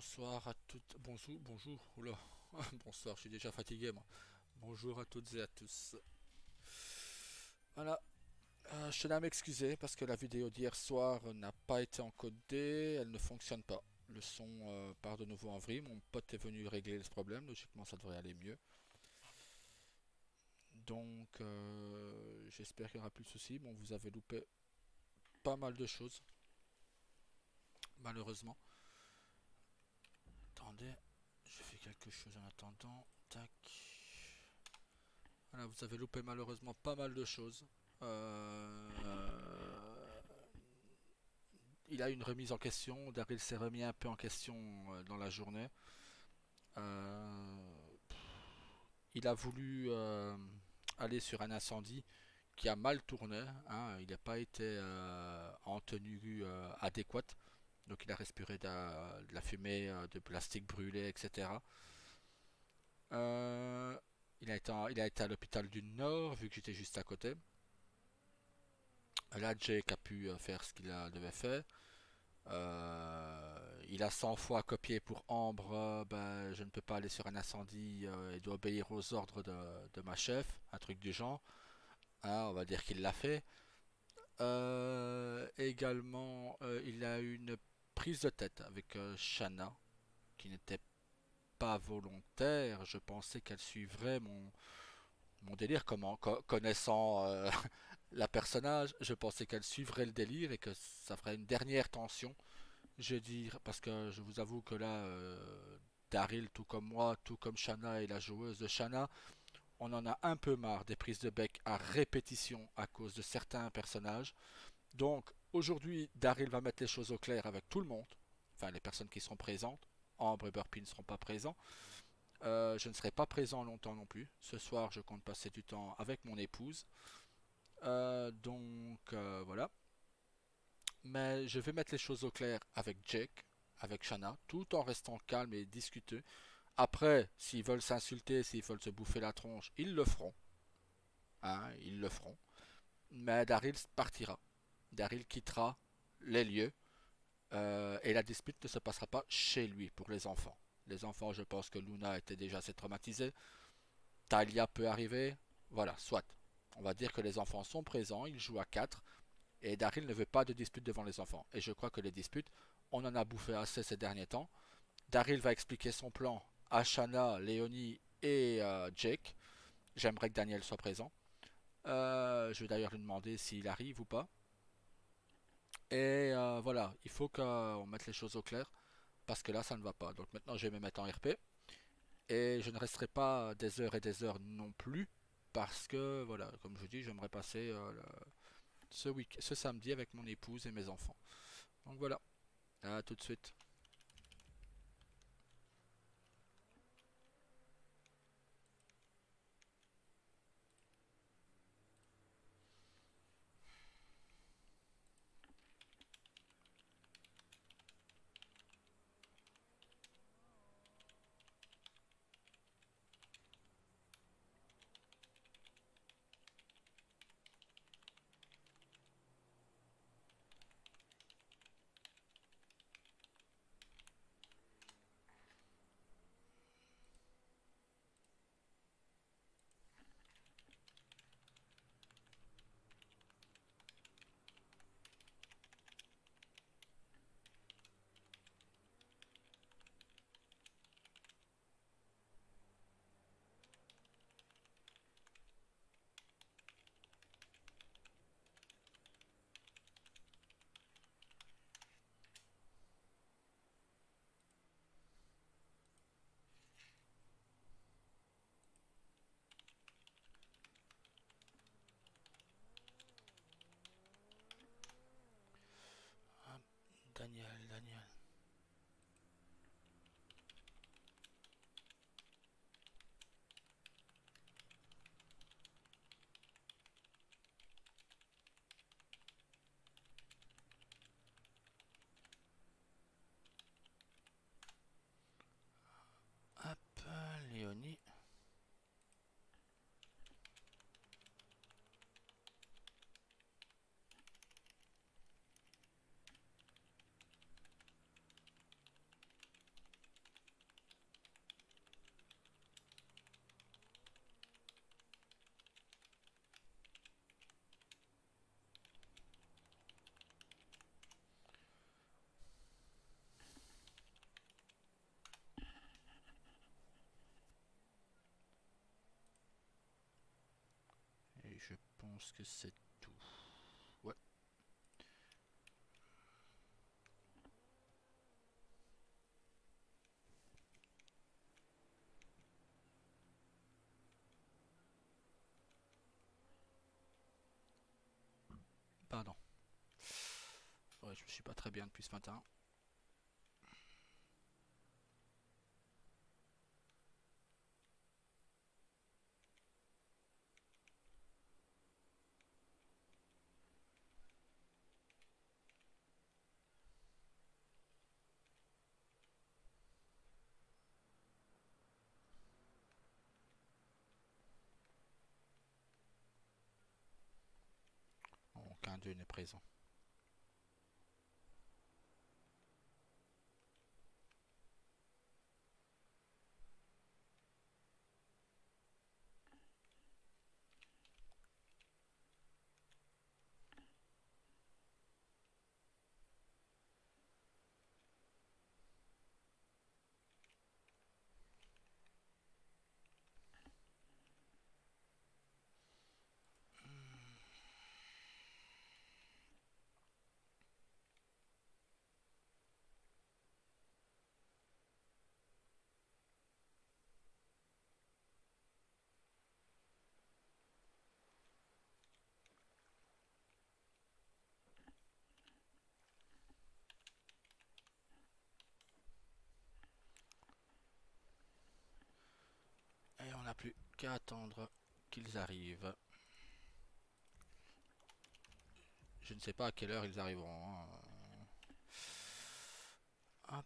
Bonsoir à toutes. Bonjour, bonjour. Oula, bonsoir, je suis déjà fatigué moi. Bonjour à toutes et à tous. Voilà, je tenais à m'excuser parce que la vidéo d'hier soir n'a pas été encodée, elle ne fonctionne pas. Le son part de nouveau en vrille. Mon pote est venu régler ce problème, logiquement ça devrait aller mieux. Donc j'espère qu'il n'y aura plus de soucis. Bon, vous avez loupé pas mal de choses, malheureusement. Attendez, je fais quelque chose en attendant. Tac. Voilà, vous avez loupé malheureusement pas mal de choses. Il a eu une remise en question. Daryl s'est remis un peu en question dans la journée. Euh, il a voulu aller sur un incendie qui a mal tourné, hein. Il n'a pas été en tenue adéquate. Donc il a respiré de la fumée, de plastique brûlé, etc. Euh, il a été à l'hôpital du Nord, vu que j'étais juste à côté. Là, Jake a pu faire ce qu'il devait faire. Il a 100 fois copié pour Ambre, ben, je ne peux pas aller sur un incendie et dois obéir aux ordres de ma chef, un truc du genre. Hein, on va dire qu'il l'a fait. Également, il a eu une prise de tête avec Shanna, qui n'était pas volontaire. Je pensais qu'elle suivrait mon délire, connaissant la personnage, je pensais qu'elle suivrait le délire et que ça ferait une dernière tension. Je dire parce que je vous avoue que là, Daryl, tout comme moi, tout comme Shanna et la joueuse de Shanna, on en a un peu marre des prises de bec à répétition à cause de certains personnages. Donc aujourd'hui, Daryl va mettre les choses au clair avec tout le monde, enfin les personnes qui seront présentes. Ambre et Burpee ne seront pas présents. Je ne serai pas présent longtemps non plus. Ce soir, je compte passer du temps avec mon épouse. Voilà. Mais je vais mettre les choses au clair avec Jake, avec Shanna, tout en restant calme et discuteux. Après, s'ils veulent s'insulter, s'ils veulent se bouffer la tronche, ils le feront. Hein, ils le feront. Mais Daryl partira. Daryl quittera les lieux. Et la dispute ne se passera pas chez lui pour les enfants. Les enfants, je pense que Luna était déjà assez traumatisée. Talia peut arriver. Voilà, soit. On va dire que les enfants sont présents, ils jouent à 4. Et Daryl ne veut pas de dispute devant les enfants. Et je crois que les disputes, on en a bouffé assez ces derniers temps. Daryl va expliquer son plan à Shanna, Léonie et Jake. J'aimerais que Daniel soit présent. Je vais d'ailleurs lui demander s'il arrive ou pas. Et voilà, il faut qu'on mette les choses au clair parce que là, ça ne va pas. Donc maintenant, je vais me mettre en RP et je ne resterai pas des heures et des heures non plus parce que voilà, comme je vous dis, j'aimerais passer ce samedi avec mon épouse et mes enfants. Donc voilà, à tout de suite. je pense que c'est tout. Ouais, pardon. Ouais, je me suis pas très bien depuis ce matin. Aucun d'eux n'est présent. Et on n'a plus qu'à attendre qu'ils arrivent. Je ne sais pas à quelle heure ils arriveront, hein. Ah,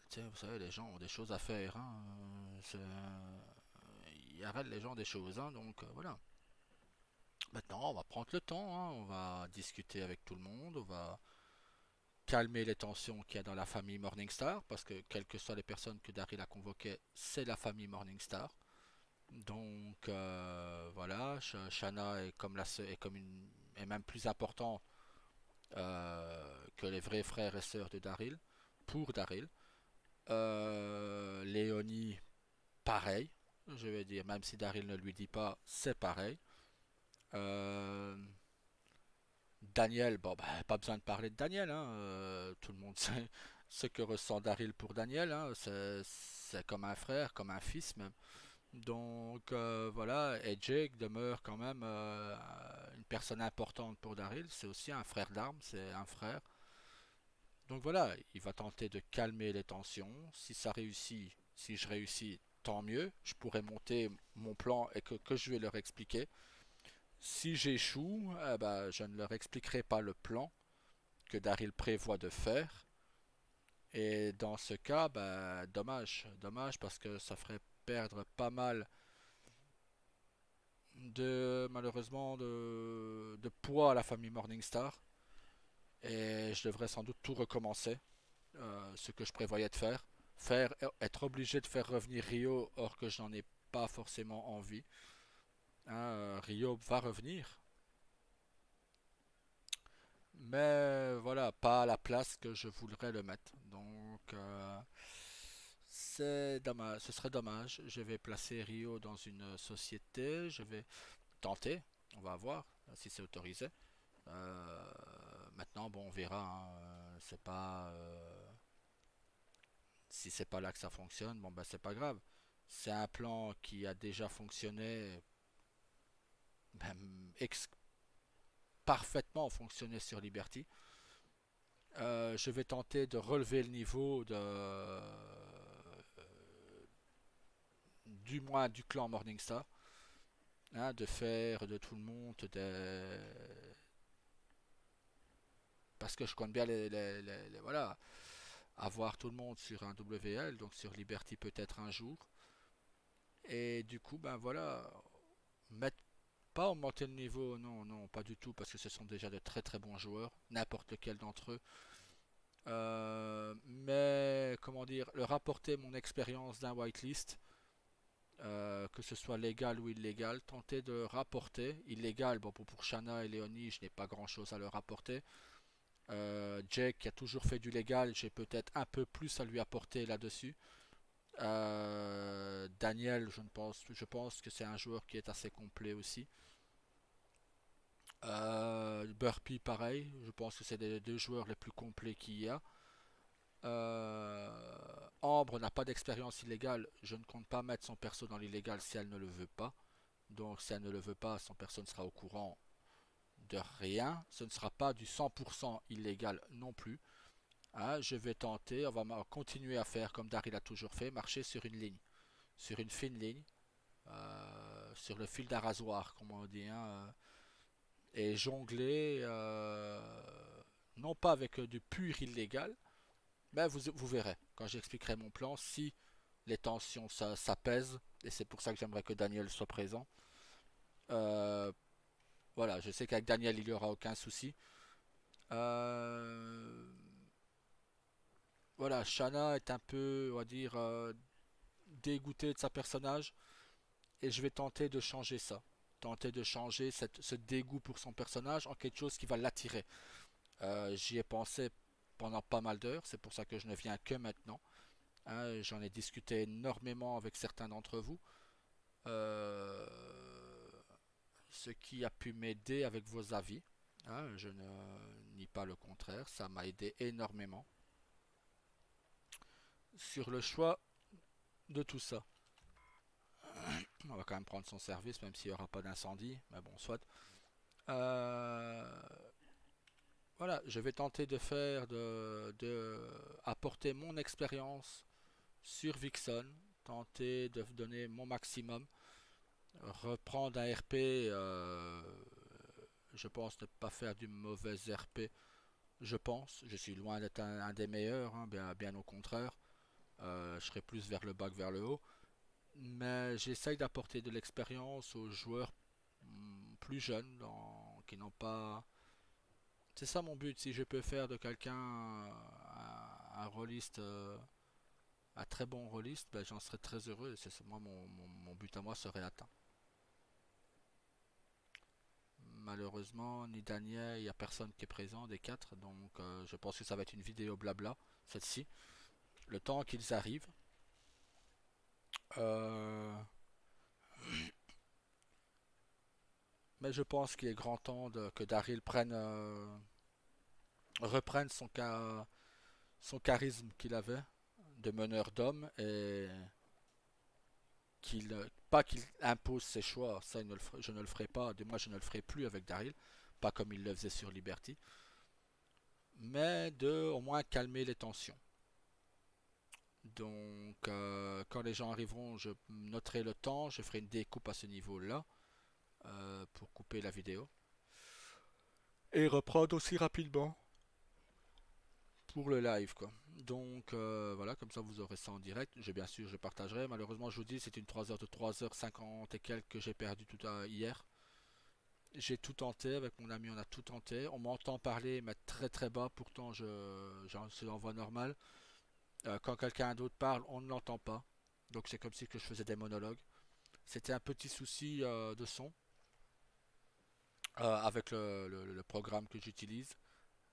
tiens, vous savez, les gens ont des choses à faire, hein. Ils arrêtent les gens des choses, hein, donc voilà. Maintenant, on va prendre le temps, hein, on va discuter avec tout le monde, on va calmer les tensions qu'il y a dans la famille Morningstar, parce que quelles que soient les personnes que Daryl a convoquées, c'est la famille Morningstar. Donc voilà, Shanna est comme est comme est même plus important que les vrais frères et sœurs de Daryl, pour Daryl. Léonie, pareil, je vais dire, même si Daryl ne lui dit pas, c'est pareil. Euh, Daniel, bon, bah, pas besoin de parler de Daniel, hein, tout le monde sait ce que ressent Daryl pour Daniel, hein, c'est comme un frère, comme un fils même. Donc voilà, et Jake demeure quand même une personne importante pour Daryl, c'est aussi un frère d'armes, c'est un frère. Donc voilà, il va tenter de calmer les tensions. Si ça réussit, si je réussis, tant mieux. Je pourrais monter mon plan et que je vais leur expliquer. Si j'échoue, eh ben, je ne leur expliquerai pas le plan que Daryl prévoit de faire. Et dans ce cas, ben, dommage, dommage parce que ça ferait perdre pas mal de malheureusement de poids à la famille Morningstar. Et je devrais sans doute tout recommencer, ce que je prévoyais de faire. Être obligé de faire revenir Rio, or que je n'en ai pas forcément envie. Hein, Rio va revenir, mais voilà, pas à la place que je voudrais le mettre. Donc, c'est dommage, ce serait dommage. Je vais placer Rio dans une société, je vais tenter, on va voir si c'est autorisé. Euh, Maintenant, bon, on verra, hein, c'est pas, si c'est pas là que ça fonctionne, bon, bah, c'est pas grave. C'est un plan qui a déjà fonctionné, même parfaitement fonctionné sur Liberty. Je vais tenter de relever le niveau du moins du clan Morningstar, hein, de faire de tout le monde parce que je compte bien voilà, avoir tout le monde sur un WL, donc sur Liberty peut-être un jour. Et du coup, ben voilà, mettre pas augmenter le niveau, non, non, pas du tout, parce que ce sont déjà de très très bons joueurs, n'importe lequel d'entre eux. Mais comment dire, leur apporter mon expérience d'un whitelist, que ce soit légal ou illégal, tenter de rapporter. Illégal, bon, pour Shanna et Léonie, je n'ai pas grand chose à leur apporter. Jake qui a toujours fait du légal, j'ai peut-être un peu plus à lui apporter là-dessus. Daniel, je pense que c'est un joueur qui est assez complet aussi. Burpee, pareil. Je pense que c'est les deux joueurs les plus complets qu'il y a. Ambre n'a pas d'expérience illégale. Je ne compte pas mettre son perso dans l'illégal si elle ne le veut pas. Donc si elle ne le veut pas, son perso ne sera au courant de rien. Ce ne sera pas du 100% illégal non plus. Hein, je vais tenter, on va continuer à faire comme Daryl a toujours fait, marcher sur une ligne, sur une fine ligne, sur le fil d'un rasoir, comme on dit, hein, et jongler, non pas avec du pur illégal, mais vous verrez, quand j'expliquerai mon plan, si les tensions s'apaisent, et c'est pour ça que j'aimerais que Daniel soit présent. Euh, voilà, je sais qu'avec Daniel, il n'y aura aucun souci. Euh, voilà, Shanna est un peu, on va dire, dégoûtée de sa personnage, et je vais tenter de changer ça. Tenter de changer ce dégoût pour son personnage en quelque chose qui va l'attirer. J'y ai pensé pendant pas mal d'heures, c'est pour ça que je ne viens que maintenant. Hein, j'en ai discuté énormément avec certains d'entre vous. Euh, Ce qui a pu m'aider avec vos avis. Hein, je ne nie pas le contraire, ça m'a aidé énormément sur le choix de tout ça. On va quand même prendre son service, même s'il n'y aura pas d'incendie, mais bon, soit. Euh, voilà, je vais tenter de faire, apporter mon expérience sur Vixen, tenter de donner mon maximum, reprendre un RP, je pense ne pas faire du mauvais RP, je pense, je suis loin d'être un des meilleurs, hein, bien au contraire, je serai plus vers le bas que vers le haut, mais j'essaye d'apporter de l'expérience aux joueurs plus jeunes, qui n'ont pas... C'est ça mon but, si je peux faire de quelqu'un un rôliste, un très bon rôliste, ben, j'en serais très heureux. C'est moi mon but à moi serait atteint. Malheureusement, ni Daniel, il n'y a personne qui est présent des quatre, donc je pense que ça va être une vidéo blabla, celle-ci. Le temps qu'ils arrivent. Euh, mais je pense qu'il est grand temps que Daryl reprenne son charisme qu'il avait de meneur d'homme et pas qu'il impose ses choix, ça je ne le ferai pas, de moi je ne le ferai plus avec Daryl, pas comme il le faisait sur Liberty, mais de au moins calmer les tensions. Donc quand les gens arriveront, je noterai le temps, je ferai une découpe à ce niveau-là pour couper la vidéo. Et reprendre aussi rapidement pour le live quoi. Donc voilà, comme ça vous aurez ça en direct. Bien sûr, je partagerai. Malheureusement, je vous dis, c'est une 3 heures de 3h50 et quelques que j'ai perdu hier. J'ai tout tenté, avec mon ami on a tout tenté. On m'entend parler mais très très bas, pourtant c'est en voix normale. Quand quelqu'un d'autre parle, on ne l'entend pas. Donc c'est comme si que je faisais des monologues. C'était un petit souci de son avec le programme que j'utilise.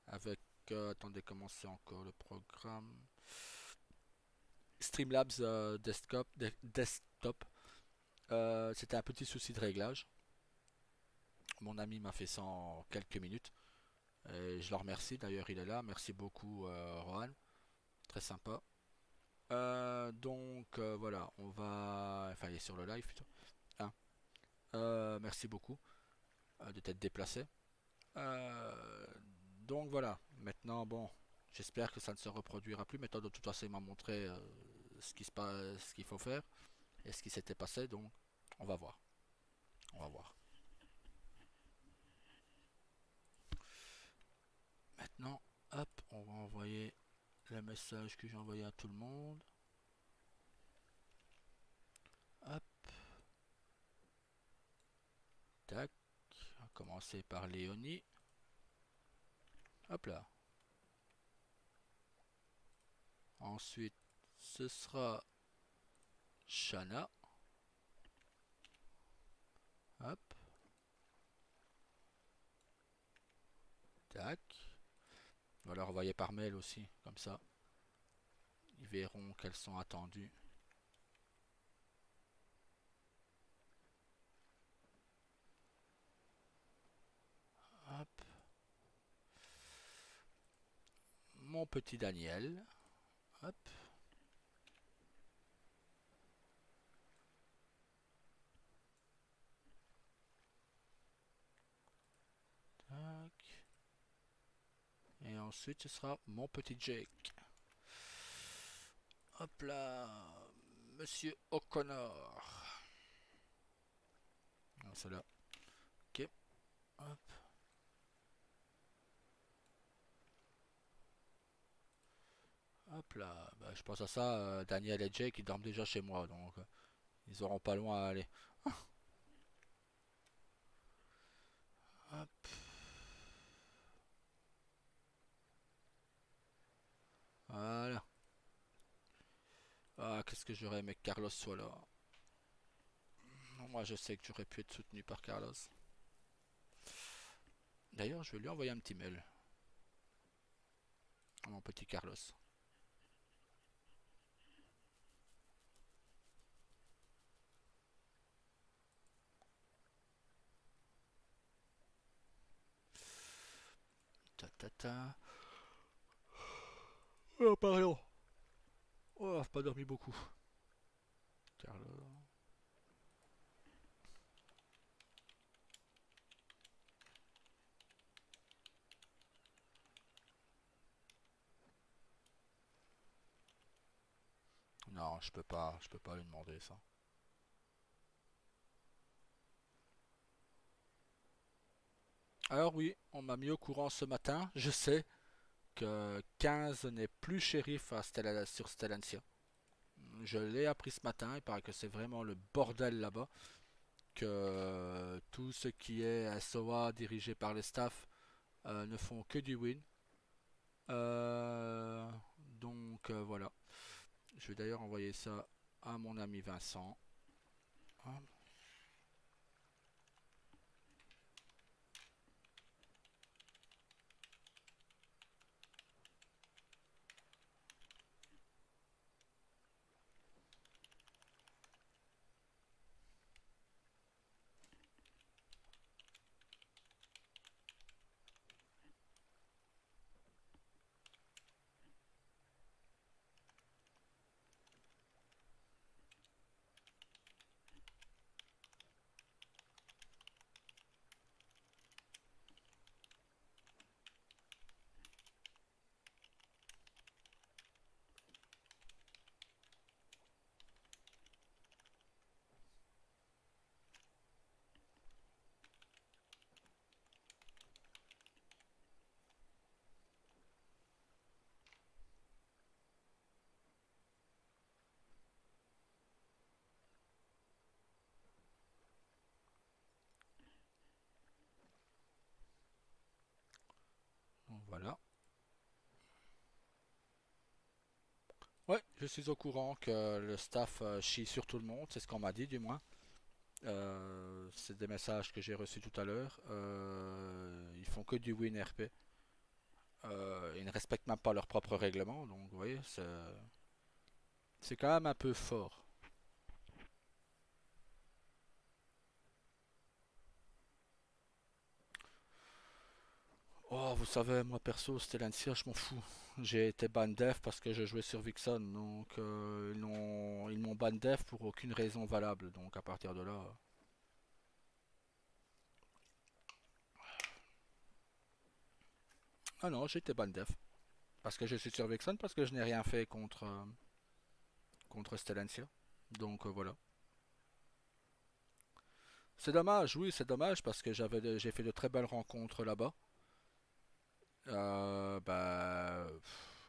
Avec, attendez, comment c'est encore le programme Streamlabs desktop. C'était un petit souci de réglage. Mon ami m'a fait ça en quelques minutes. Et je le remercie, d'ailleurs il est là. Merci beaucoup Rohan, très sympa. Donc voilà, on va... Enfin il est sur le live plutôt. Hein. Merci beaucoup de t'être déplacé. Euh, donc voilà, maintenant bon, j'espère que ça ne se reproduira plus. Maintenant de toute façon il m'a montré ce qui se passe, ce qu'il faut faire et ce qui s'était passé. Donc on va voir, on va voir. Maintenant, hop, on va envoyer le message que j'ai envoyé à tout le monde. Hop, tac. On va commencer par Léonie. Hop là. Ensuite, ce sera Shana. Hop, tac. On va leur envoyer par mail aussi, comme ça. Ils verront qu'elles sont attendues. mon petit Daniel. Hop. Tac. Et ensuite, ce sera mon petit Jake. Hop là. Monsieur O'Connor. Ah, c'est là. Ok. Hop. Hop là. Bah, je pense à ça. Daniel et Jake, ils dorment déjà chez moi. Donc, ils auront pas loin à aller. Hop. Voilà. Ah, qu'est-ce que j'aurais aimé que Carlos soit là. Moi, je sais que j'aurais pu être soutenu par Carlos. D'ailleurs, je vais lui envoyer un petit mail. À mon petit Carlos. Ta ta ta. Oh, pardon. Oh, pas dormi beaucoup. Carlos. Non, je peux pas lui demander ça. Alors oui, on m'a mis au courant ce matin. Je sais que 15 n'est plus shérif sur Stellantia. Je l'ai appris ce matin. Il paraît que c'est vraiment le bordel là-bas. Que tout ce qui est SOA dirigé par les staffs ne font que du win. Euh, voilà. Je vais d'ailleurs envoyer ça à mon ami Vincent. Hop. Donc voilà. Ouais, je suis au courant que le staff chie sur tout le monde, c'est ce qu'on m'a dit du moins. C'est des messages que j'ai reçus tout à l'heure. Ils font que du win RP. Ils ne respectent même pas leurs propres règlements, donc vous voyez, c'est quand même un peu fort. Oh, vous savez, moi perso, Stellantia, je m'en fous. J'ai été ban def parce que je jouais sur Vixen, donc ils m'ont ban def pour aucune raison valable, donc à partir de là. Ah non, j'ai été ban def. Parce que je suis sur Vixen, parce que je n'ai rien fait contre Stellantia. Donc voilà. C'est dommage, oui, c'est dommage parce que j'ai fait de très belles rencontres là-bas.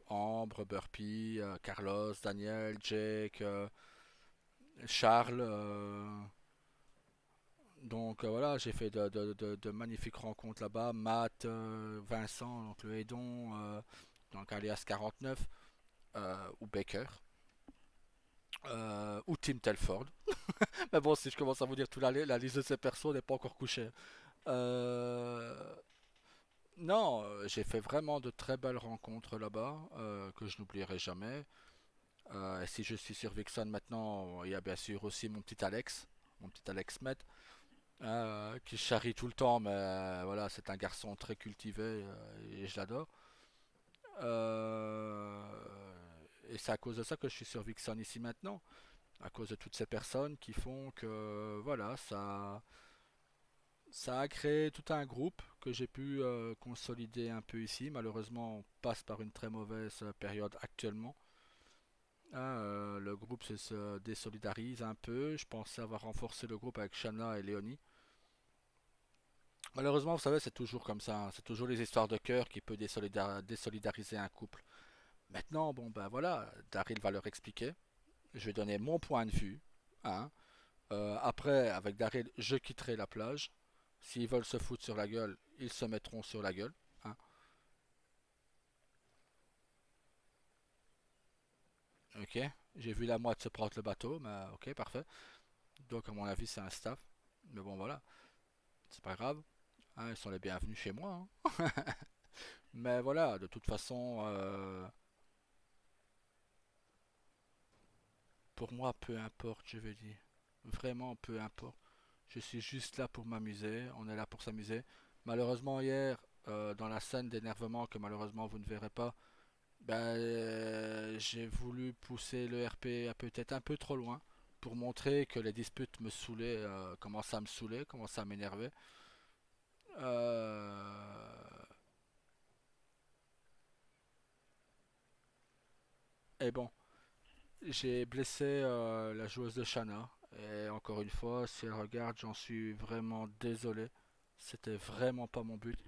Ambre, Burpee, Carlos, Daniel, Jake, Charles. Voilà, j'ai fait de magnifiques rencontres là-bas. Matt, Vincent, donc le Edon, donc alias 49, ou Baker, ou Tim Telford. Mais bon, si je commence à vous dire toute la liste de ces persos n'est pas encore couchée. Euh, non, j'ai fait vraiment de très belles rencontres là-bas que je n'oublierai jamais. Et si je suis sur Vixen maintenant, il y a bien sûr aussi mon petit Alex Met, qui charrie tout le temps, mais voilà, c'est un garçon très cultivé et je l'adore. Euh, et c'est à cause de ça que je suis sur Vixen ici maintenant. À cause de toutes ces personnes qui font que, voilà, ça a créé tout un groupe que j'ai pu consolider un peu ici. Malheureusement, on passe par une très mauvaise période actuellement. Hein, le groupe se désolidarise un peu. Je pensais avoir renforcé le groupe avec Shanna et Léonie. Malheureusement, vous savez, c'est toujours comme ça, hein. C'est toujours les histoires de cœur qui peut désolidariser un couple. Maintenant, bon ben voilà, Daryl va leur expliquer. Je vais donner mon point de vue. Hein. Après, avec Daryl, je quitterai la plage. S'ils veulent se foutre sur la gueule, ils se mettront sur la gueule. Hein. Ok, j'ai vu la moite se prendre le bateau, mais ok, parfait. Donc à mon avis, c'est un staff. Mais bon, voilà, c'est pas grave. Hein, ils sont les bienvenus chez moi. Hein. Mais voilà, de toute façon, pour moi, peu importe, je veux dire. Vraiment, peu importe. Je suis juste là pour m'amuser. On est là pour s'amuser. Malheureusement, hier, dans la scène d'énervement que malheureusement vous ne verrez pas, ben, j'ai voulu pousser le RP peut-être un peu trop loin pour montrer que les disputes me saoulaient, commençaient à me saouler, commençaient à m'énerver. Euh, et bon, j'ai blessé la joueuse de Shanna. Et encore une fois, si elle regarde, j'en suis vraiment désolé. C'était vraiment pas mon but.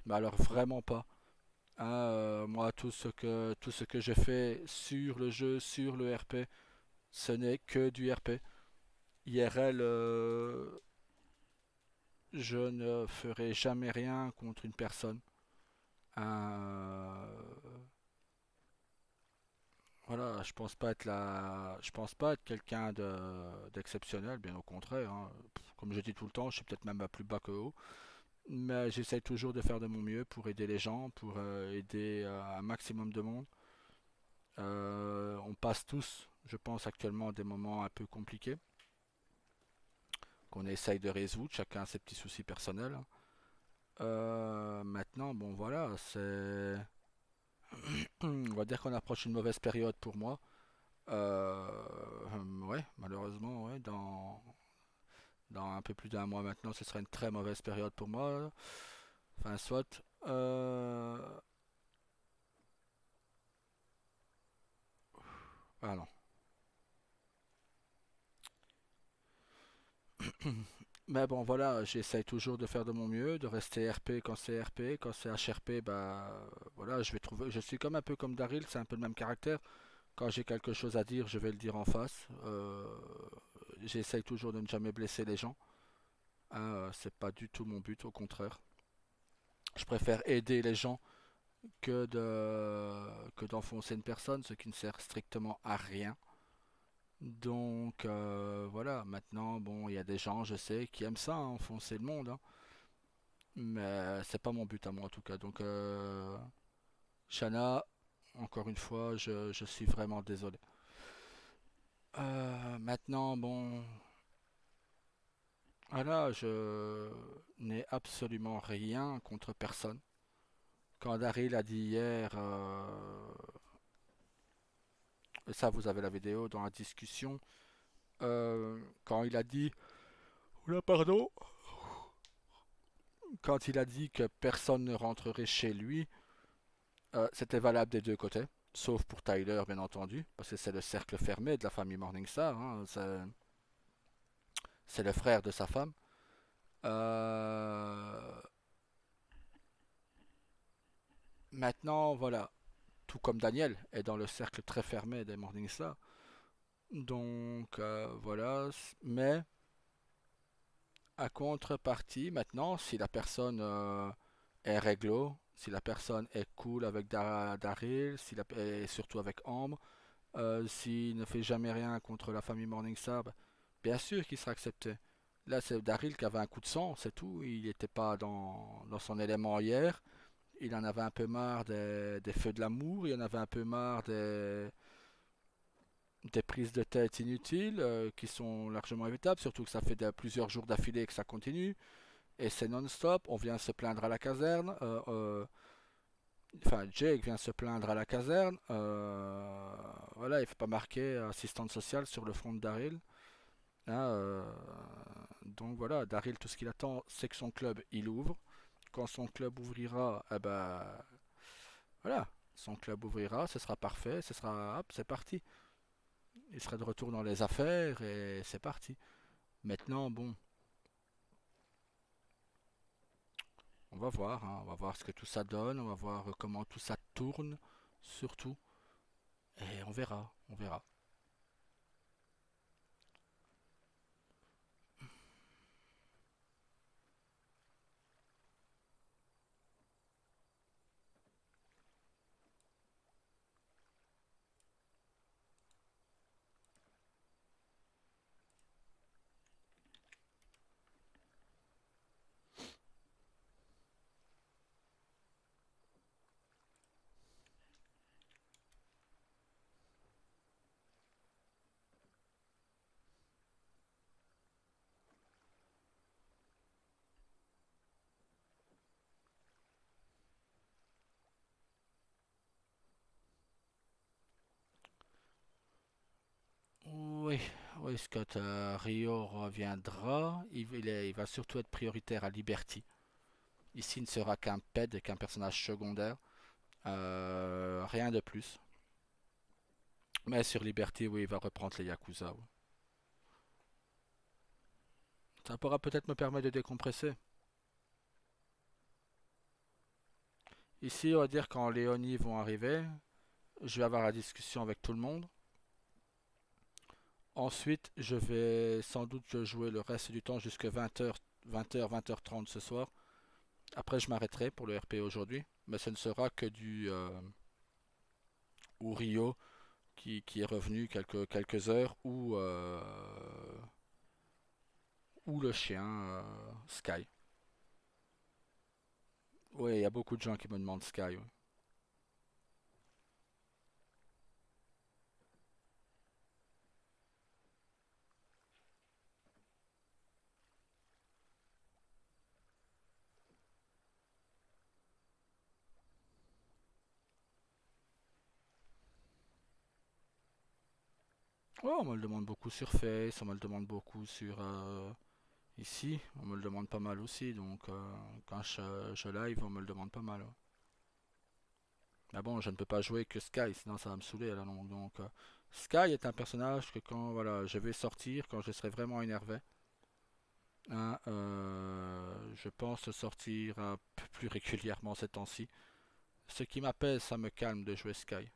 Mais alors vraiment pas. Hein, moi, tout ce que j'ai fait sur le jeu, sur le RP, ce n'est que du RP. IRL, je ne ferai jamais rien contre une personne. Euh, voilà, je pense pas être quelqu'un d'exceptionnel, bien au contraire. Hein. Comme je dis tout le temps, je suis peut-être même à plus bas que haut. Mais j'essaye toujours de faire de mon mieux pour aider les gens, pour aider un maximum de monde. On passe tous, je pense, actuellement des moments un peu compliqués qu'on essaye de résoudre, chacun a ses petits soucis personnels. Maintenant, bon voilà, c'est... On va dire qu'on approche une mauvaise période pour moi. Ouais, malheureusement, ouais, dans un peu plus d'un mois maintenant, ce sera une très mauvaise période pour moi. Enfin, soit. Ah non. Mais bon, voilà, j'essaye toujours de faire de mon mieux, de rester RP quand c'est RP, quand c'est HRP, bah voilà, je vais trouver. Je suis comme un peu comme Daryl, c'est un peu le même caractère. Quand j'ai quelque chose à dire, je vais le dire en face. J'essaye toujours de ne jamais blesser les gens. Hein, c'est pas du tout mon but, au contraire. Je préfère aider les gens que d'enfoncer une personne, ce qui ne sert strictement à rien. Donc voilà, maintenant, bon, il y a des gens, je sais, qui aiment ça, hein, enfoncer le monde, hein. Mais c'est pas mon but à moi en tout cas. Donc Shana, encore une fois, je suis vraiment désolé. Maintenant, bon, voilà, je n'ai absolument rien contre personne. Quand Daryl a dit hier, et ça vous avez la vidéo dans la discussion, quand il a dit, oula pardon, quand il a dit que personne ne rentrerait chez lui, c'était valable des deux côtés, sauf pour Tyler bien entendu, parce que c'est le cercle fermé de la famille Morningstar, hein, c'est le frère de sa femme. Euh, Maintenant, voilà, tout comme Daniel est dans le cercle très fermé des Morningstar. Donc voilà, mais à contrepartie, maintenant, si la personne est réglo, si la personne est cool avec Daryl, et surtout avec Ambre, s'il ne fait jamais rien contre la famille Morningstar, bah, bien sûr qu'il sera accepté. Là, c'est Daryl qui avait un coup de sang, c'est tout. Il n'était pas dans son élément hier. Il en avait un peu marre des feux de l'amour, il en avait un peu marre des prises de tête inutiles qui sont largement évitables, surtout que ça fait plusieurs jours d'affilée que ça continue et c'est non-stop. On vient se plaindre à la caserne. Enfin, Jake vient se plaindre à la caserne. Voilà, il fait pas marquer assistante sociale sur le front de Daryl. Hein, donc voilà, Daryl, tout ce qu'il attend, c'est que son club, il ouvre. Quand son club ouvrira, eh ben, voilà, son club ouvrira, ce sera parfait, ce sera, hop, c'est parti. Il sera de retour dans les affaires et c'est parti. Maintenant, bon, on va voir, hein, on va voir ce que tout ça donne, on va voir comment tout ça tourne, surtout, et on verra, on verra. Oui, oui, Scott, Rio reviendra. Il va surtout être prioritaire à Liberty. Ici, il ne sera qu'un ped, qu'un personnage secondaire. Rien de plus. Mais sur Liberty, oui, il va reprendre les Yakuza. Oui. Ça pourra peut-être me permettre de décompresser. Ici, on va dire quand les Oni vont arriver, je vais avoir la discussion avec tout le monde. Ensuite, je vais sans doute jouer le reste du temps jusqu'à 20h, 20h, 20h30 ce soir. Après, je m'arrêterai pour le RP aujourd'hui. Mais ce ne sera que du ou Rio qui est revenu quelques heures ou le chien Sky. Oui, il y a beaucoup de gens qui me demandent Sky. Ouais. Ouais, on me le demande beaucoup sur Face, on me le demande beaucoup sur ici, on me le demande pas mal aussi. Donc quand je live, on me le demande pas mal. Ouais. Mais bon, je ne peux pas jouer que Sky, sinon ça va me saouler à la longue. Donc Sky est un personnage que quand voilà, je vais sortir, quand je serai vraiment énervé, hein, je pense sortir un peu plus régulièrement ces temps-ci. Ce qui m'apaise, ça me calme de jouer Sky.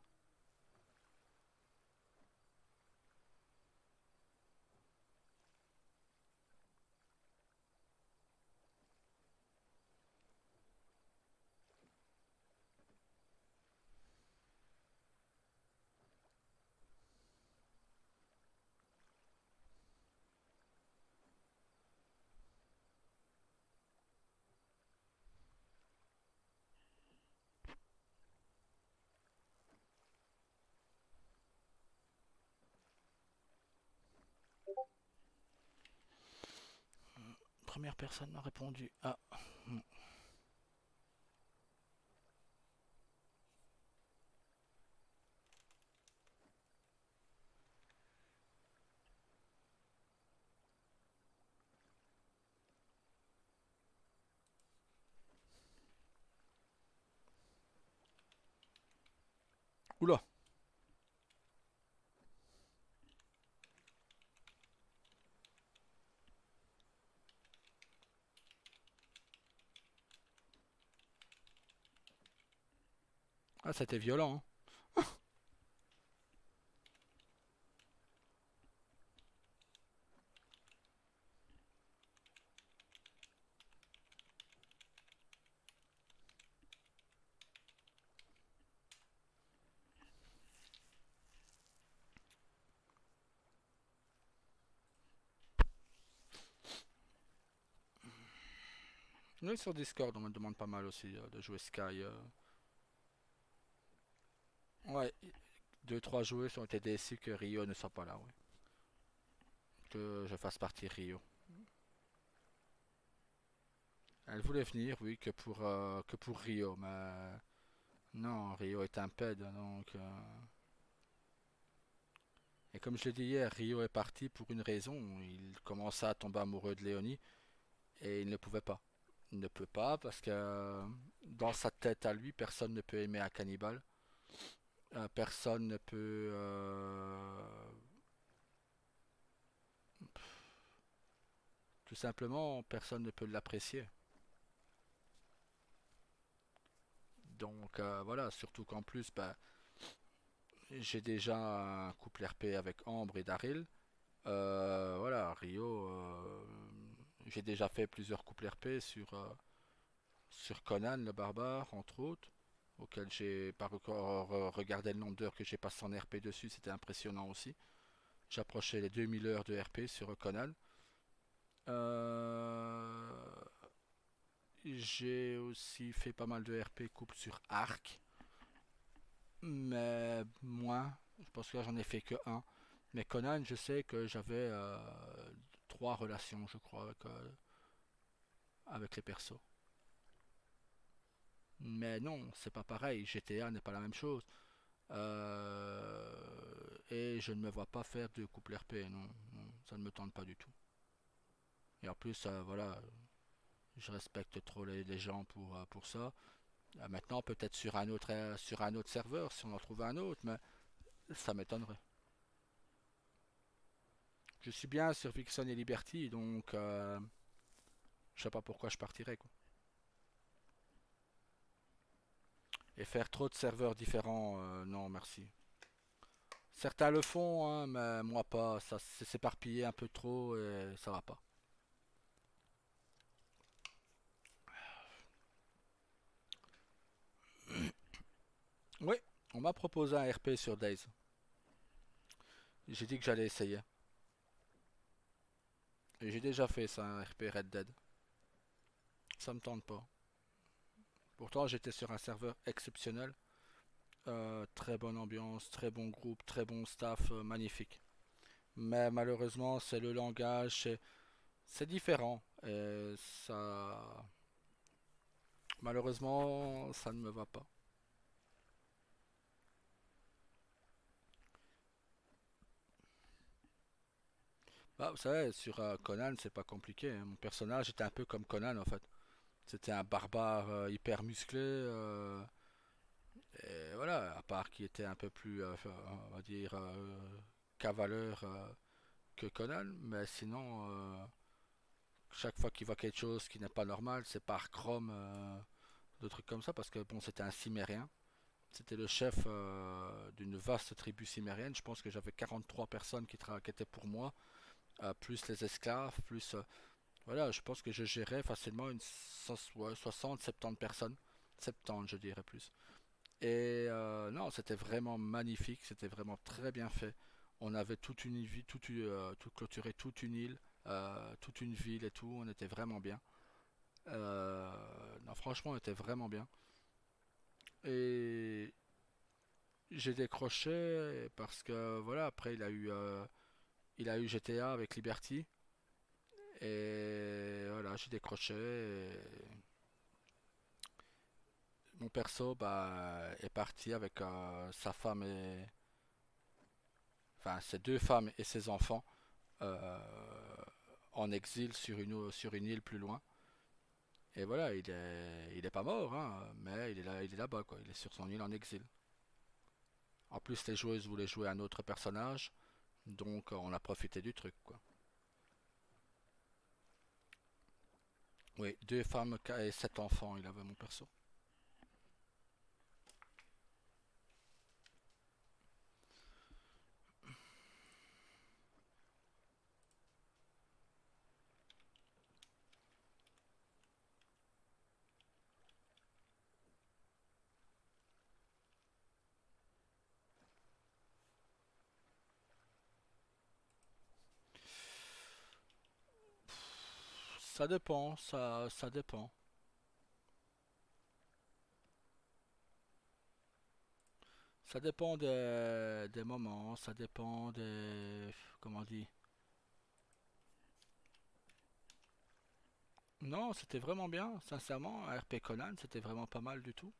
Première personne m'a répondu. Ah, hmm. Oula, ah, c'était violent. Hein. Oui, sur Discord, on me demande pas mal aussi de jouer Sky. Ouais, deux, trois joueurs ont été déçus que Rio ne soit pas là. Ouais. Que je fasse partie Rio. Elle voulait venir, oui, que pour Rio, mais Non, Rio est un ped, donc... Et comme je l'ai dit hier, Rio est parti pour une raison. Il commença à tomber amoureux de Léonie et il ne pouvait pas. Il ne peut pas parce que dans sa tête à lui, personne ne peut aimer un cannibale. Personne ne peut... tout simplement, personne ne peut l'apprécier. Donc voilà, surtout qu'en plus, bah, j'ai déjà un couple RP avec Ambre et Daryl. Voilà, Rio, j'ai déjà fait plusieurs couples RP sur Conan le barbare, entre autres, auquel j'ai pas encore regardé le nombre d'heures que j'ai passé en RP dessus, c'était impressionnant aussi. J'approchais les 2000 heures de RP sur Conan. Euh, j'ai aussi fait pas mal de RP couple sur Arc, mais moins. Je pense que là j'en ai fait que un. Mais Conan, je sais que j'avais trois relations, je crois, avec les persos. Mais non, c'est pas pareil. GTA n'est pas la même chose. Et je ne me vois pas faire de couple RP. Non, non, ça ne me tente pas du tout. Et en plus, voilà, je respecte trop les gens pour ça. Maintenant, peut-être sur un autre serveur, si on en trouve un autre, mais ça m'étonnerait. Je suis bien sur Vixen et Liberty, donc je sais pas pourquoi je partirais, quoi. Et faire trop de serveurs différents, non, merci. Certains le font, hein, mais moi pas. Ça s'éparpiller un peu trop et ça va pas. Oui, on m'a proposé un RP sur Days. J'ai dit que j'allais essayer. Et j'ai déjà fait ça, un RP Red Dead. Ça me tente pas. Pourtant, j'étais sur un serveur exceptionnel. Très bonne ambiance, très bon groupe, très bon staff, magnifique. Mais malheureusement, c'est le langage, c'est différent. Et ça, malheureusement, ça ne me va pas. Bah, vous savez, sur Conan, c'est pas compliqué, hein. Mon personnage était un peu comme Conan en fait. C'était un barbare hyper musclé. Et voilà, à part qu'il était un peu plus, on va dire, cavaleur que Conan. Mais sinon, chaque fois qu'il voit quelque chose qui n'est pas normal, c'est par Chrome, de trucs comme ça. Parce que bon, c'était un cimérien. C'était le chef d'une vaste tribu cimérienne. Je pense que j'avais 43 personnes qui étaient pour moi, plus les esclaves, plus voilà, je pense que je gérais facilement ouais, 60, 70 personnes. 70, je dirais plus. Et non, c'était vraiment magnifique, c'était vraiment très bien fait. On avait toute une ville, tout clôturé, toute une île, toute une ville et tout, on était vraiment bien. Non, franchement, on était vraiment bien. Et j'ai décroché parce que voilà, après il a eu GTA avec Liberty. Et voilà, j'ai décroché. Mon perso bah, est parti avec sa femme et enfin ses deux femmes et ses enfants euh, en exil sur une île plus loin. Et voilà, il est pas mort, hein, mais il est là-bas quoi. Il est sur son île en exil. En plus, les joueuses voulaient jouer un autre personnage, donc on a profité du truc quoi. Oui, deux femmes et sept enfants, il avait mon perso. Ça dépend, ça dépend. Ça dépend des moments, ça dépend des... Comment on dit? Non, c'était vraiment bien, sincèrement. RP Conan, c'était vraiment pas mal du tout.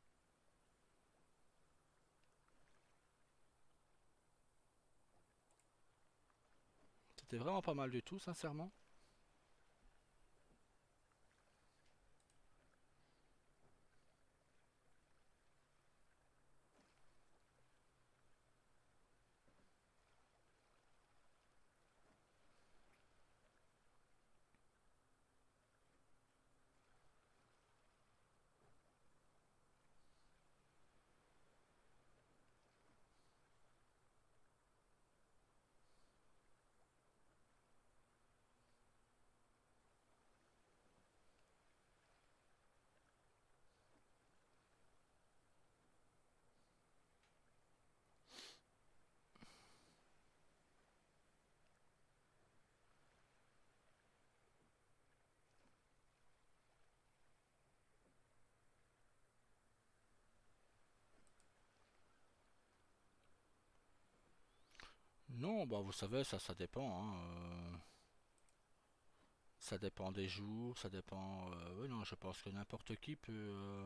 C'était vraiment pas mal du tout, sincèrement. Non, bah vous savez, ça dépend, hein, ça dépend des jours, ça dépend. Oui, non, je pense que n'importe qui peut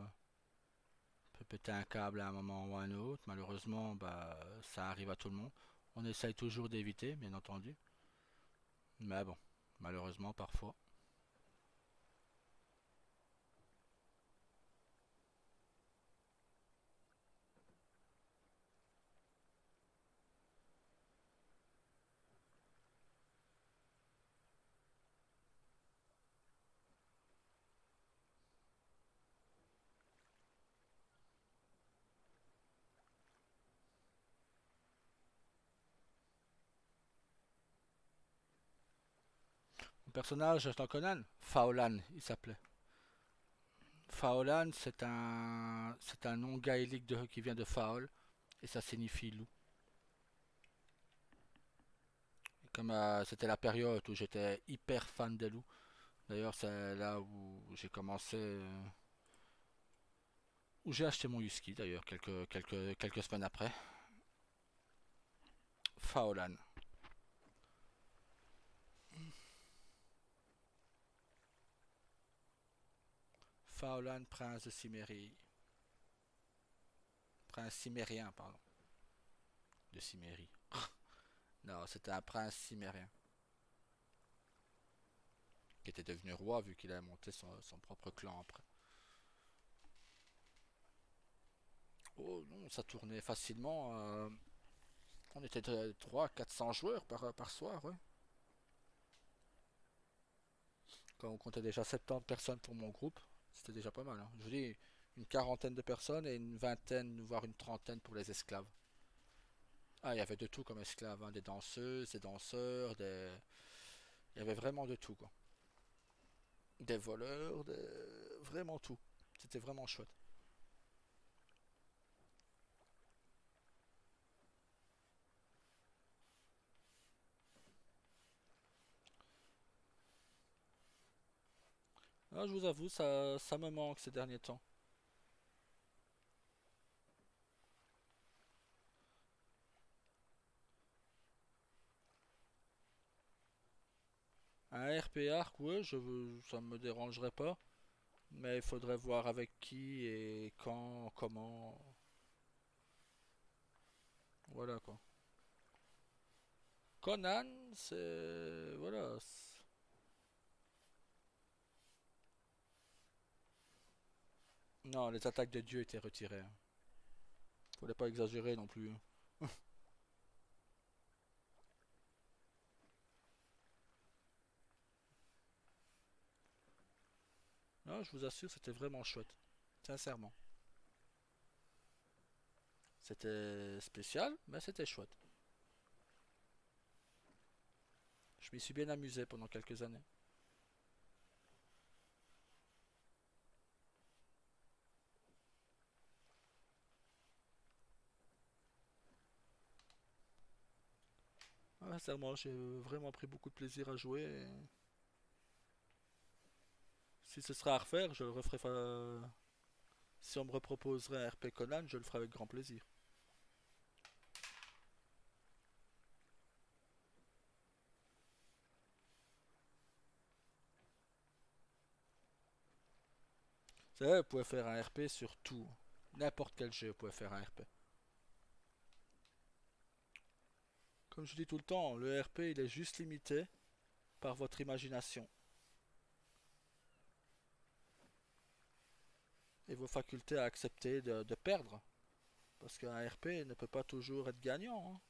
péter un câble à un moment ou à un autre. Malheureusement, bah ça arrive à tout le monde. On essaye toujours d'éviter, bien entendu. Mais bon, malheureusement, parfois. Mon personnage, je t'en connais, Faolan, il s'appelait. Faolan, c'est un nom gaélique qui vient de Faol, et ça signifie loup. Et comme c'était la période où j'étais hyper fan des loups, d'ailleurs c'est là où j'ai commencé, où j'ai acheté mon husky d'ailleurs, quelques semaines après. Faolan. Faolan, prince de Cimérie. Prince cimérien, pardon. De Cimérie. Non, c'était un prince cimérien. Qui était devenu roi vu qu'il avait monté son propre clan après. Oh non, ça tournait facilement. On était 300-400 joueurs par soir, ouais. Quand on comptait déjà 70 personnes pour mon groupe, c'était déjà pas mal, hein. Je vous dis, une quarantaine de personnes et une vingtaine, voire une trentaine pour les esclaves. Ah, il y avait de tout comme esclaves, hein, des danseuses, des danseurs, des... Il y avait vraiment de tout, quoi. Des voleurs, vraiment tout. C'était vraiment chouette. Ah, je vous avoue, ça me manque ces derniers temps. Un RP Arc, ouais, ça me dérangerait pas. Mais il faudrait voir avec qui et quand, comment. Voilà quoi. Conan, c'est. Voilà. Non, les attaques de Dieu étaient retirées, hein. Faudrait pas exagérer non plus, hein. Non, je vous assure, c'était vraiment chouette. Sincèrement. C'était spécial, mais c'était chouette. Je m'y suis bien amusé pendant quelques années. Ah, sincèrement, j'ai vraiment pris beaucoup de plaisir à jouer. Si ce sera à refaire, je le referai. Si on me reproposerait un RP Conan, je le ferai avec grand plaisir. C'est vrai, vous pouvez faire un RP sur tout. N'importe quel jeu, vous pouvez faire un RP. Comme je dis tout le temps, le RP il est juste limité par votre imagination et vos facultés à accepter de perdre. Parce qu'un RP ne peut pas toujours être gagnant, hein.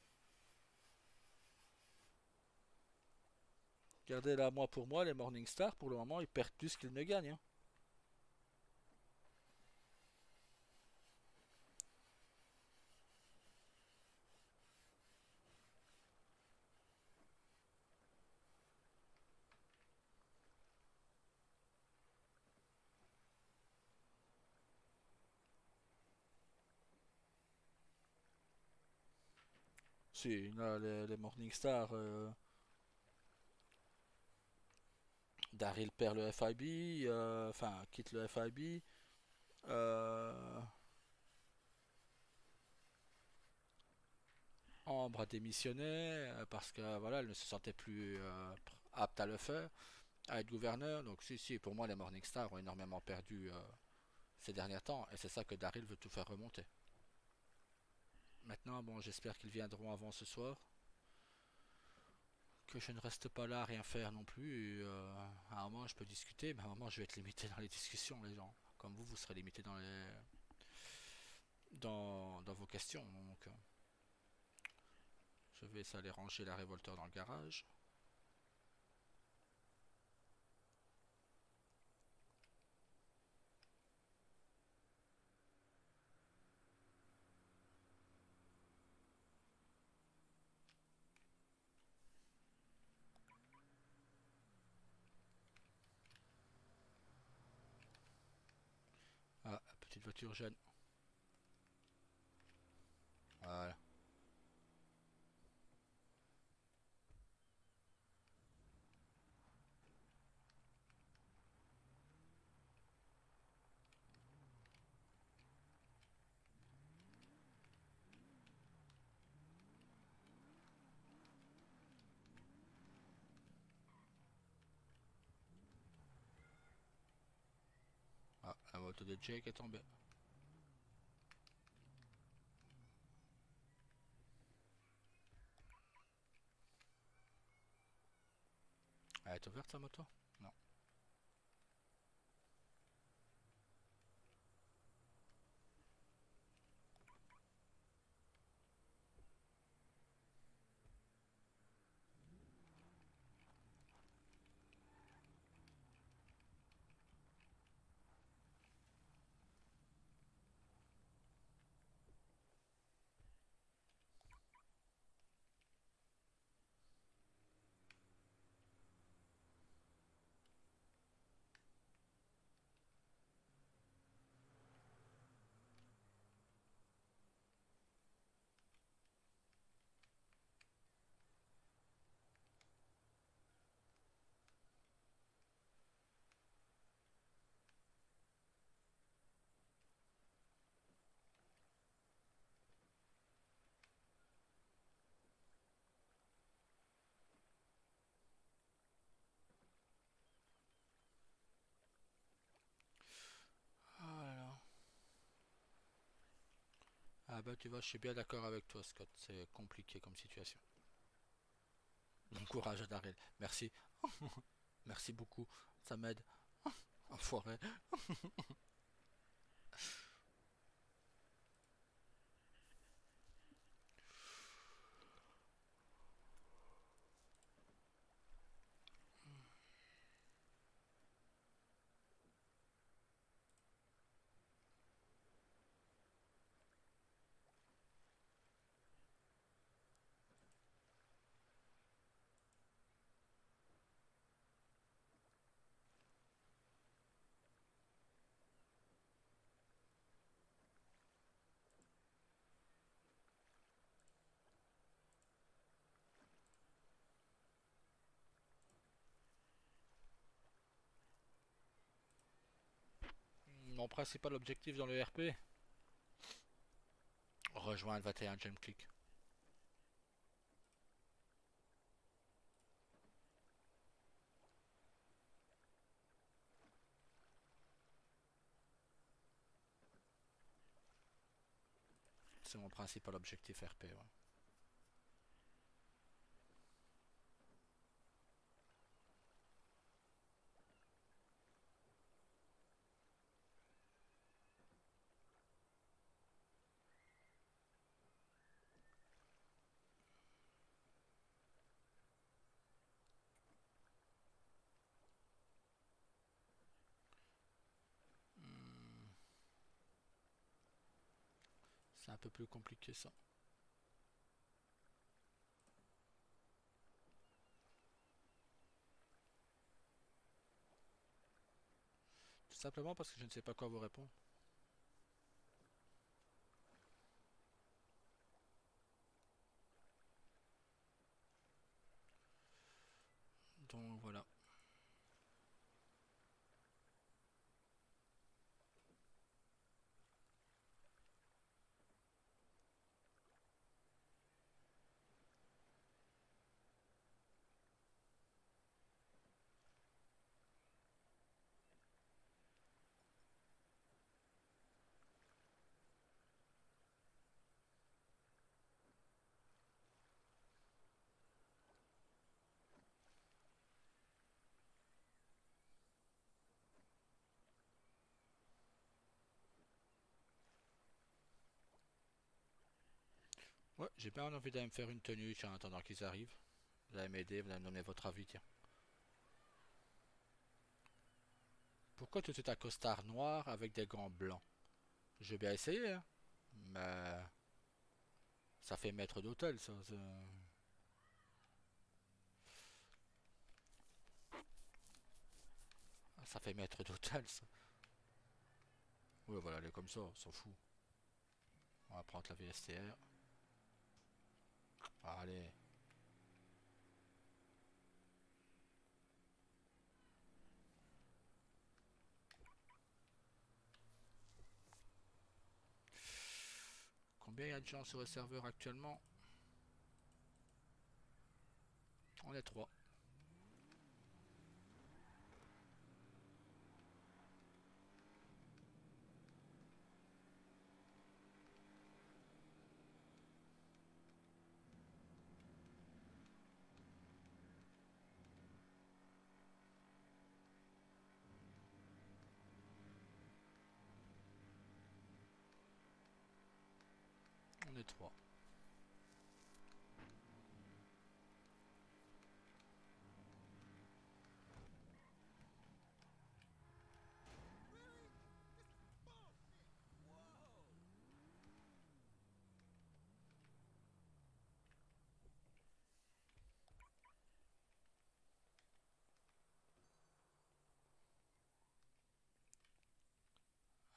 Regardez là, moi pour moi, les Morningstar, pour le moment, ils perdent plus qu'ils ne gagnent, hein. Si, là, les Morningstar, Daryl perd le FIB, enfin, quitte le FIB. Euh, Ambre a démissionné parce que voilà, elle ne se sentait plus apte à le faire, à être gouverneur. Donc si, si, pour moi, les Morningstar ont énormément perdu ces derniers temps, et c'est ça que Daryl veut tout faire remonter. Maintenant, bon, j'espère qu'ils viendront avant ce soir, que je ne reste pas là à rien faire non plus. À un moment, je peux discuter, mais à un moment, je vais être limité dans les discussions, les gens. Comme vous serez limité dans vos questions. Donc, je vais essayer aller ranger la révolteur dans le garage. Ah, petite voiture jeune. Voilà. Ah, la moto de Jake est tombée. Elle est ouverte sa moto? Non. Voilà. Ah bah tu vois, je suis bien d'accord avec toi, Scott. C'est compliqué comme situation. Bon courage à Daryl. Merci. Merci beaucoup. Ça m'aide. Enfoiré. Mon principal objectif dans le RP, rejoindre 21 Gem Click. C'est mon principal objectif RP, ouais. C'est un peu plus compliqué ça. Tout simplement parce que je ne sais pas quoi vous répondre. Donc voilà. Ouais, j'ai bien envie d'aller me faire une tenue en attendant qu'ils arrivent. Vous allez m'aider, vous allez me donner votre avis, tiens. Pourquoi tout est un costard noir avec des gants blancs? Je vais bien essayer, hein. Mais ça fait maître d'hôtel, ça. Ça fait maître d'hôtel, ça. Oui, voilà, elle est comme ça, on s'en fout. On va prendre la VSTR. Allez. Combien il y a de gens sur le serveur actuellement? On est trois. On est trois.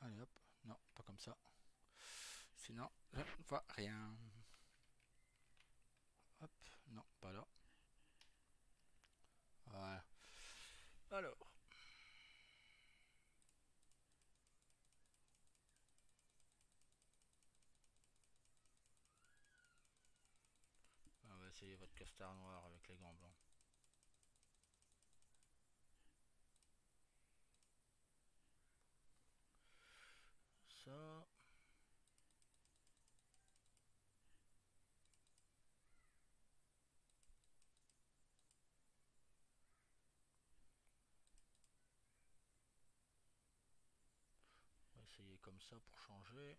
Allez hop. Non, pas comme ça. Sinon, je ne vois rien. Hop. Non, pas là. Voilà. Alors. On va essayer votre costard noir avec les gants blancs. Ça. On va essayer comme ça pour changer.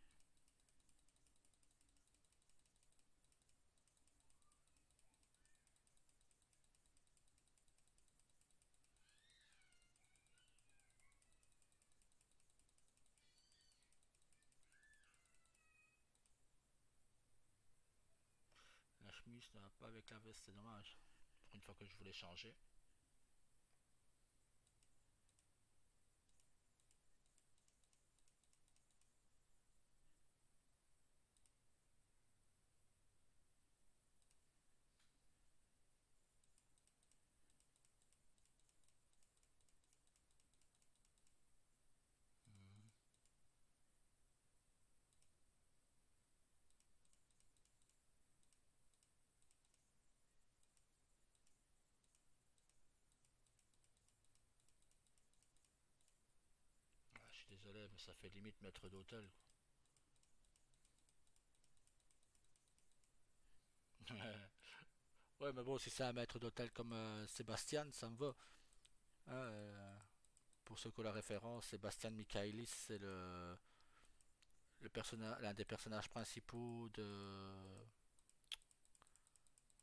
La chemise ne va pas avec la veste, c'est dommage. Pour une fois que je voulais changer. Ah, je suis désolé, mais ça fait limite maître d'hôtel. Ouais, mais bon, si c'est un maître d'hôtel comme Sébastien, ça me va. Hein, pour ceux qui ont la référence, Sébastien Michaelis, c'est l'un des personnages principaux de.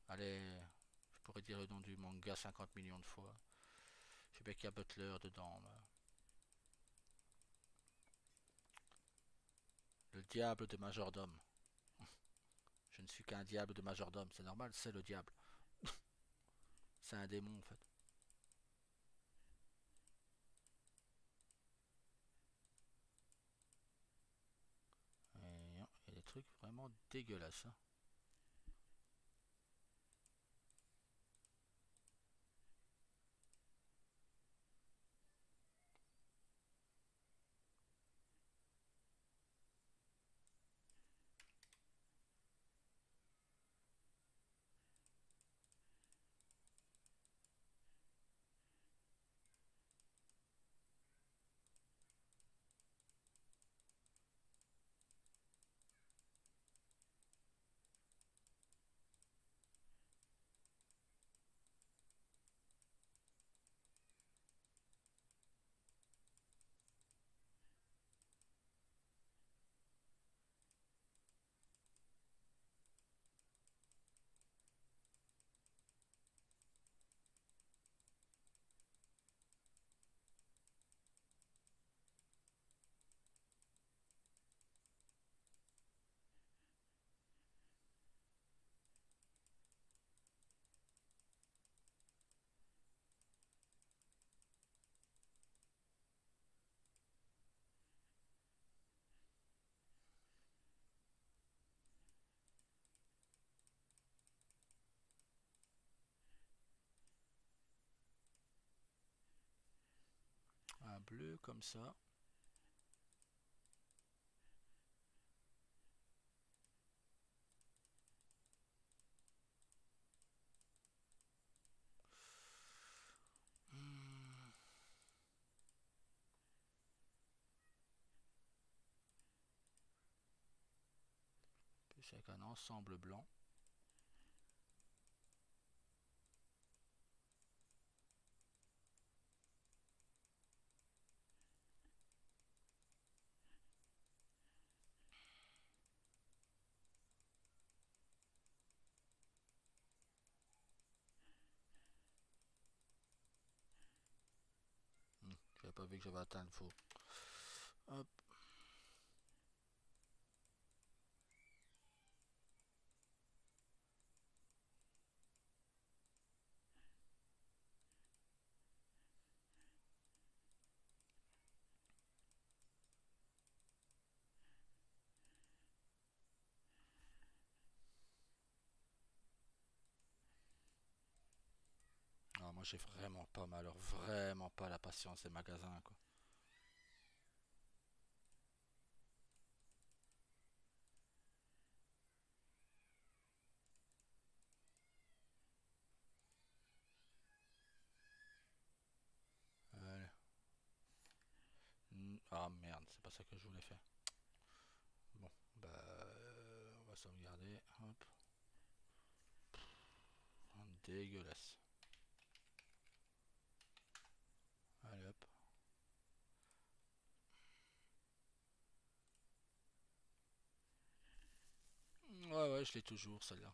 Allez, je pourrais dire le nom du manga 50 millions de fois. Je sais bien qu'il y a Butler dedans. Le diable de majordome. Je ne suis qu'un diable de majordome, c'est normal, c'est le diable. C'est un démon en fait. Et non, il y a des trucs vraiment dégueulasses, hein. Un bleu comme ça. Hmm, plus avec un ensemble blanc. J'avais pas vu que j'avais atteint le faux. Hop. Ah, moi j'ai vraiment pas mal, alors vraiment pas la patience des magasins quoi. Allez. Ah merde, c'est pas ça que je voulais faire. Bon, bah on va sauvegarder. Hop. Dégueulasse. Allez hop. Ouais ouais, je l'ai toujours celle-là.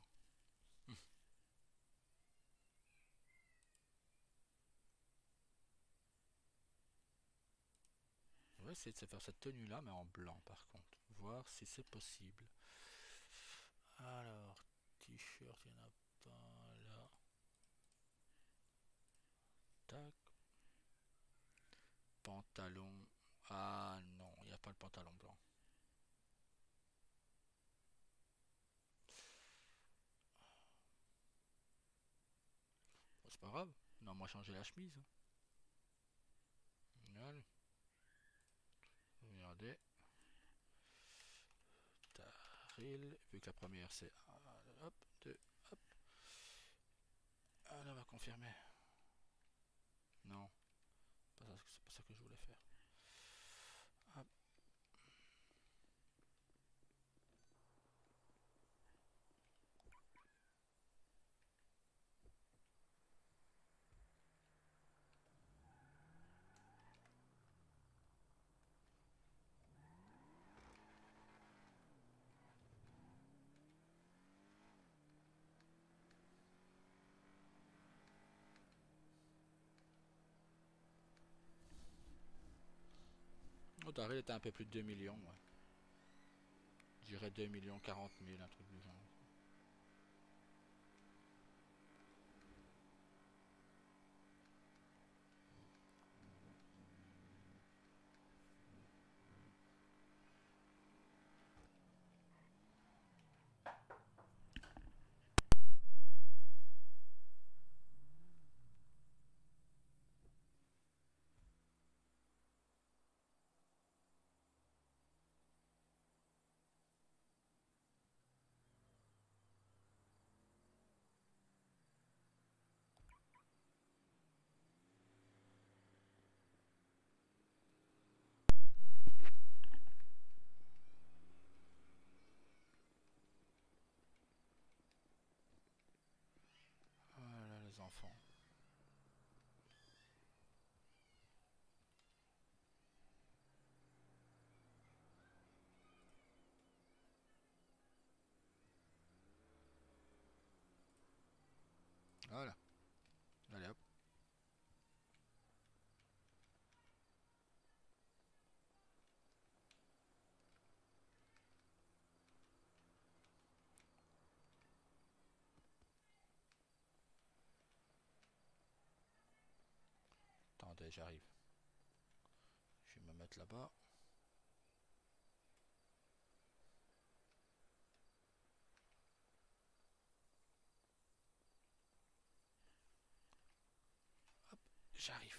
On va essayer de se faire cette tenue là mais en blanc par contre. Voir si c'est possible. Alors, t-shirt, il n'y en a pas là. Tac. Pantalon. Ah non, il n'y a pas le pantalon blanc. Bon, c'est pas grave. Non, moi changer la chemise. Allez, regardez. Taril. Vu que la première c'est hop, deux, hop. Allez, on va confirmer. Non, c'est pas ça que je voulais faire. Hop. Oh, Taril était un peu plus de 2 millions, ouais. Je dirais 2 millions 40 000, un truc du genre. enfants. Voilà. Allez hop. Attendez, j'arrive. Je vais me mettre là-bas. J'arrive.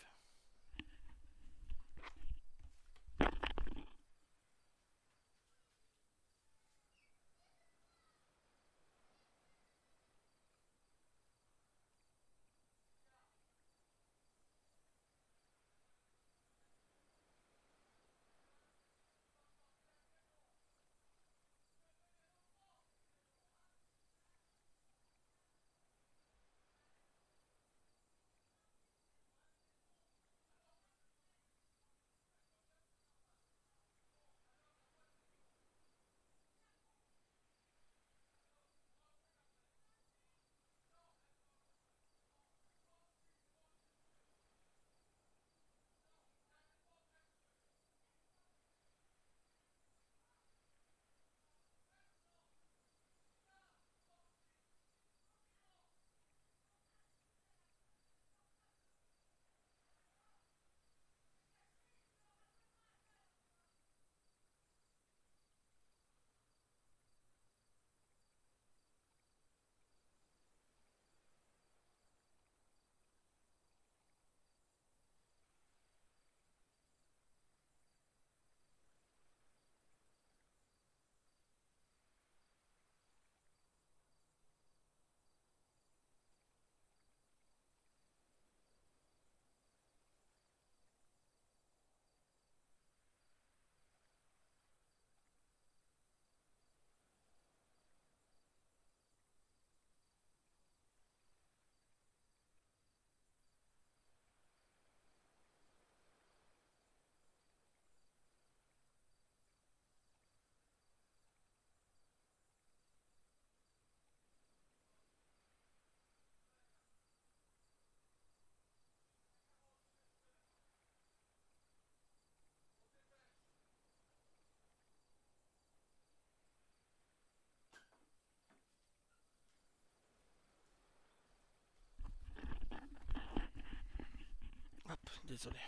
Hop, désolé.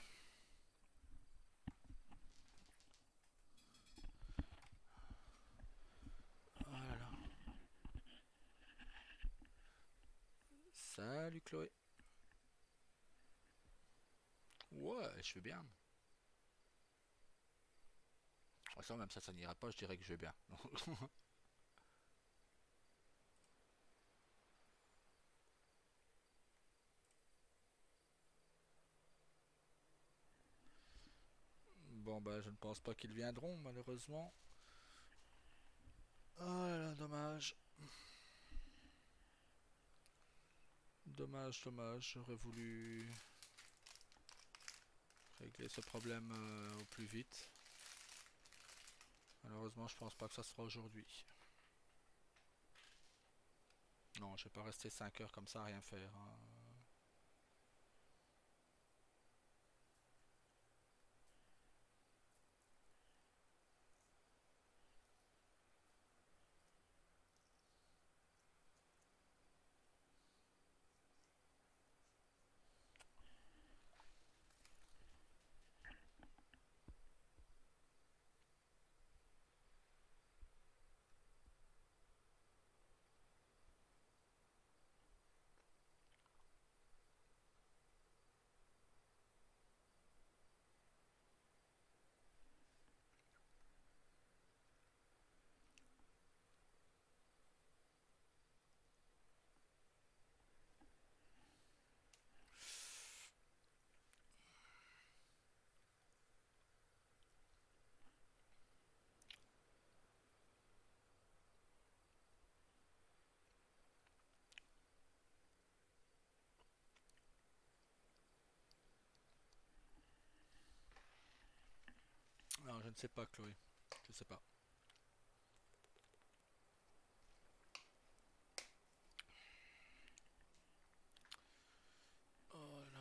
Voilà. Salut Chloé. Ouais, je vais bien. De toute façon, même ça n'ira pas, je dirais que je vais bien. Bon, bah, je ne pense pas qu'ils viendront, malheureusement. Oh là là, dommage. Dommage, dommage. J'aurais voulu régler ce problème au plus vite. Malheureusement, je pense pas que ça se fera aujourd'hui. Non, je vais pas rester 5 heures comme ça à rien faire, hein. ne sais pas, Chloé. Je sais pas. Oh là.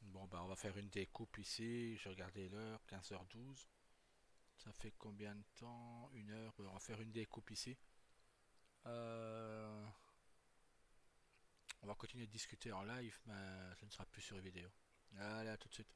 Bon, bah, on va faire une découpe ici. J'ai regardé l'heure, 15h12. Ça fait combien de temps? Une heure. On va faire une découpe ici. Euh, On va continuer de discuter en live, mais ce ne sera plus sur vidéo. Allez, à tout de suite.